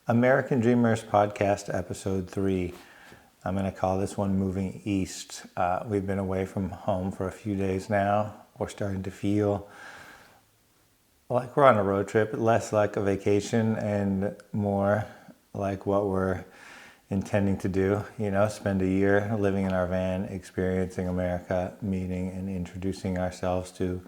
American Dreamers Podcast, Episode 3. I'm going to call this one Moving East. We've been away from home for a few days now. We're starting to feel like we're on a road trip, less like a vacation and more like what we're intending to do. You know, spend a year living in our van, experiencing America, meeting and introducing ourselves to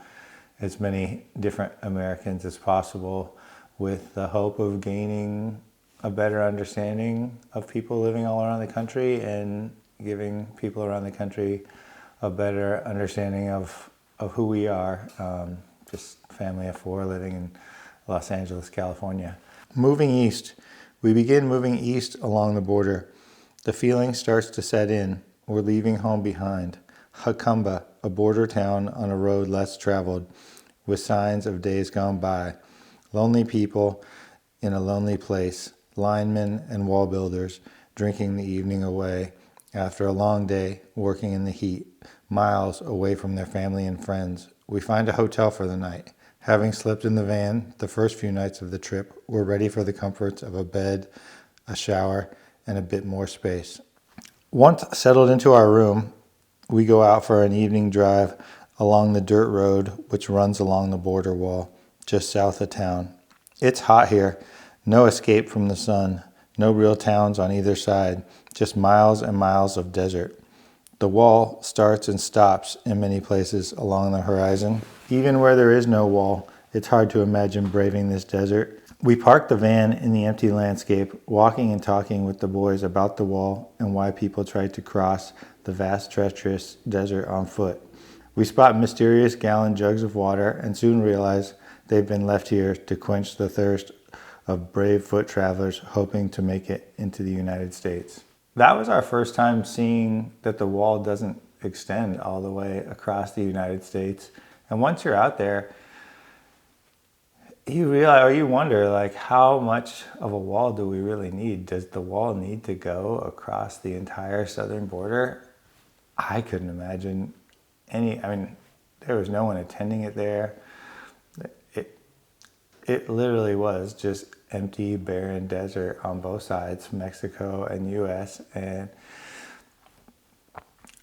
as many different Americans as possible with the hope of gaining a better understanding of people living all around the country and giving people around the country a better understanding of who we are, just family of four living in Los Angeles, California. Moving east. We begin moving east along the border. The feeling starts to set in. We're leaving home behind. Jucumba, a border town on a road less traveled, with signs of days gone by. Lonely people in a lonely place. Linemen and wall builders drinking the evening away after a long day working in the heat, miles away from their family and friends. We find a hotel for the night. Having slept in the van the first few nights of the trip, we're ready for the comforts of a bed, a shower, and a bit more space. Once settled into our room, we go out for an evening drive along the dirt road which runs along the border wall just south of town. It's hot here. No escape from the sun, no real towns on either side, just miles and miles of desert. The wall starts and stops in many places along the horizon. Even where there is no wall, it's hard to imagine braving this desert. We park the van in the empty landscape, walking and talking with the boys about the wall and why people tried to cross the vast, treacherous desert on foot. We spot mysterious gallon jugs of water and soon realize they've been left here to quench the thirst of brave foot travelers hoping to make it into the United States. That was our first time seeing that the wall doesn't extend all the way across the United States. And once you're out there, you realize, or you wonder, like, how much of a wall do we really need? Does the wall need to go across the entire southern border? I couldn't imagine there was no one attending it there. It literally was just empty, barren desert on both sides, Mexico and U.S. And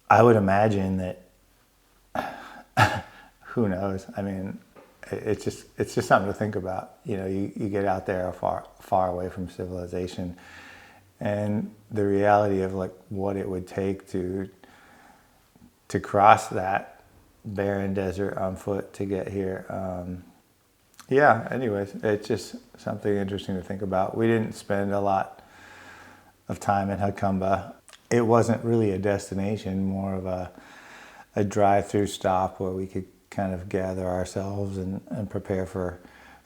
I would imagine that, who knows? I mean, it's just something to think about. You know, you get out there far away from civilization, and the reality of like what it would take to cross that barren desert on foot to get here. Anyways, it's just something interesting to think about. We didn't spend a lot of time in Jucumba. It wasn't really a destination, more of a drive-through stop where we could kind of gather ourselves and prepare for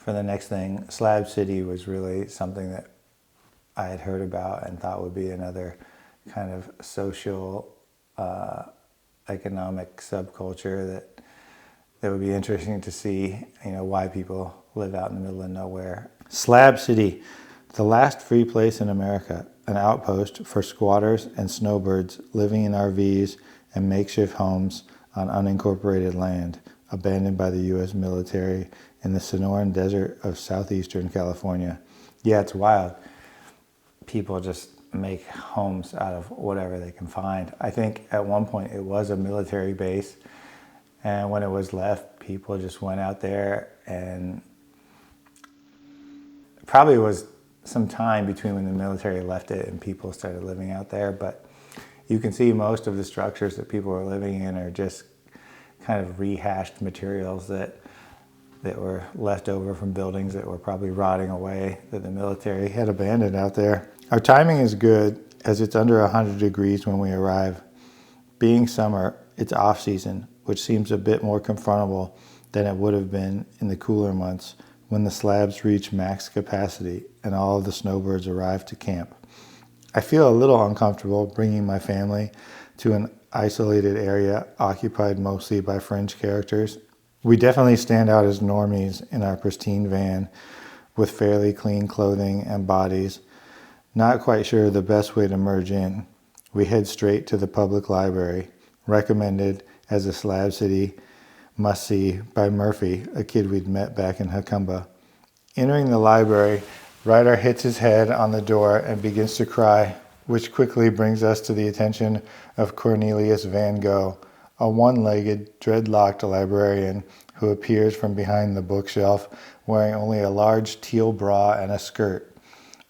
the next thing. Slab City was really something that I had heard about and thought would be another kind of social, economic subculture that would be interesting to see, you know, why people live out in the middle of nowhere. Slab City, the last free place in America, an outpost for squatters and snowbirds living in RVs and makeshift homes on unincorporated land, abandoned by the U.S. military in the Sonoran Desert of southeastern California. Yeah, it's wild. People just make homes out of whatever they can find. I think at one point it was a military base, and when it was left, people just went out there, and probably was some time between when the military left it and people started living out there. But you can see most of the structures that people were living in are just kind of rehashed materials that were left over from buildings that were probably rotting away, that the military had abandoned out there. Our timing is good, as it's under 100 degrees when we arrive. Being summer, it's off season, which seems a bit more confrontable than it would have been in the cooler months when the slabs reach max capacity and all of the snowbirds arrive to camp. I feel a little uncomfortable bringing my family to an isolated area occupied mostly by fringe characters. We definitely stand out as normies in our pristine van with fairly clean clothing and bodies. Not quite sure the best way to merge in. We head straight to the public library, recommended as a Slab City must-see by Murphy, a kid we'd met back in Jucumba. Entering the library, Ryder hits his head on the door and begins to cry, which quickly brings us to the attention of Cornelius Van Gogh, a one-legged, dreadlocked librarian who appears from behind the bookshelf wearing only a large teal bra and a skirt.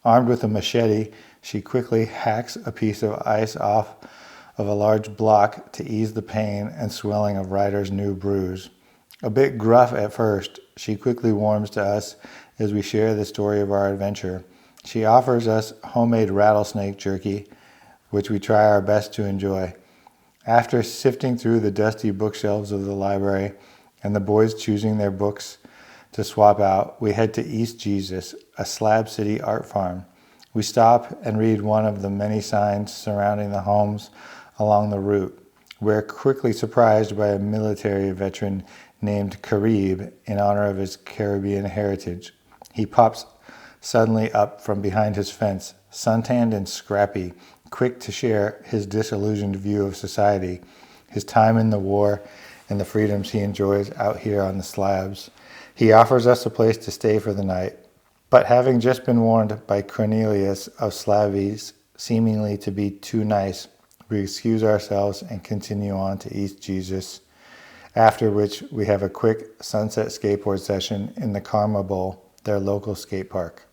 Armed with a machete, she quickly hacks a piece of ice off of a large block to ease the pain and swelling of Ryder's new bruise. A bit gruff at first, she quickly warms to us as we share the story of our adventure. She offers us homemade rattlesnake jerky, which we try our best to enjoy. After sifting through the dusty bookshelves of the library and the boys choosing their books to swap out, we head to East Jesus, a Slab City art farm. We stop and read one of the many signs surrounding the homes along the route. We're quickly surprised by a military veteran named Carib in honor of his Caribbean heritage. He pops suddenly up from behind his fence, suntanned and scrappy, quick to share his disillusioned view of society, his time in the war, and the freedoms he enjoys out here on the slabs. He offers us a place to stay for the night, but having just been warned by Cornelius of Slavies seemingly to be too nice, we excuse ourselves and continue on to East Jesus, after which we have a quick sunset skateboard session in the Karma Bowl, their local skate park.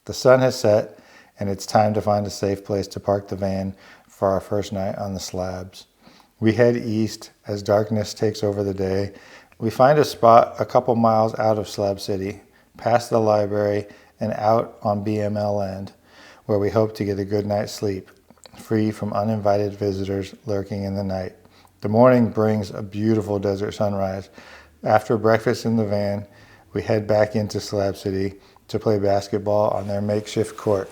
The sun has set, and it's time to find a safe place to park the van for our first night on the slabs. We head east as darkness takes over the day. We find a spot a couple miles out of Slab City, past the library and out on BML land, where we hope to get a good night's sleep, free from uninvited visitors lurking in the night. The morning brings a beautiful desert sunrise. After breakfast in the van, we head back into Slab City to play basketball on their makeshift court.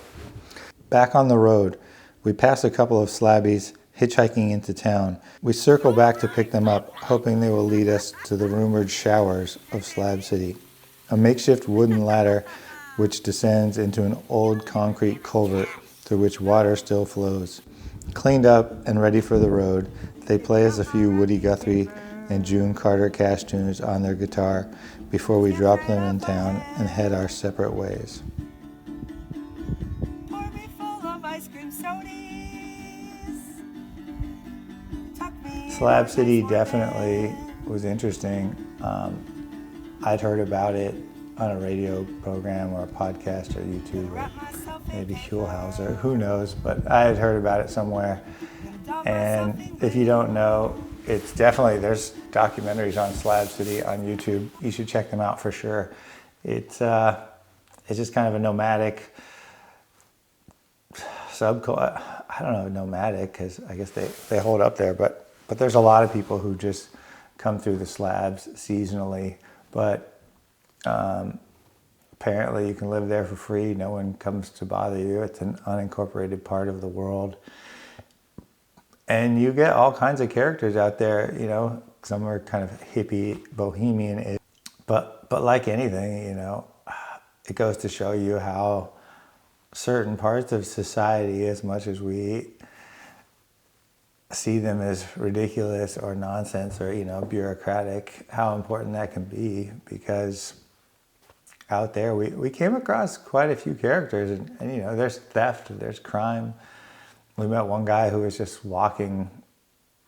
Back on the road, we pass a couple of slabbies hitchhiking into town. We circle back to pick them up, hoping they will lead us to the rumored showers of Slab City, a makeshift wooden ladder which descends into an old concrete culvert through which water still flows. Cleaned up and ready for the road, they play us a few Woody Guthrie and June Carter Cash tunes on their guitar before we drop them in town and head our separate ways. Slab City definitely was interesting. I'd heard about it on a radio program or a podcast or YouTube or maybe Huelhauser, who knows, but I had heard about it somewhere. And if you don't know, it's definitely, there's documentaries on Slab City on YouTube. You should check them out for sure. It's just kind of a nomadic subculture. I don't know, nomadic, because I guess they hold up there, but there's a lot of people who just come through the slabs seasonally, but apparently you can live there for free. No one comes to bother you. It's an unincorporated part of the world. And you get all kinds of characters out there, you know. Some are kind of hippie, bohemian, but like anything, you know, it goes to show you how certain parts of society, as much as we see them as ridiculous or nonsense or, you know, bureaucratic, how important that can be, because out there we came across quite a few characters, and you know, there's theft, there's crime. We met one guy who was just walking,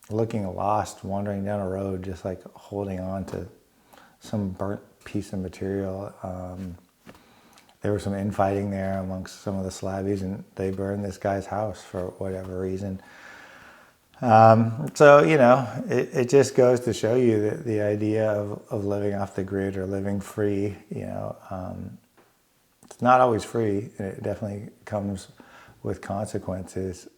looking lost, wandering down a road, just like holding on to some burnt piece of material. There was some infighting there amongst some of the slabbies, and they burned this guy's house for whatever reason. So, you know, it just goes to show you that the idea of living off the grid or living free, you know, it's not always free. It definitely comes with consequences.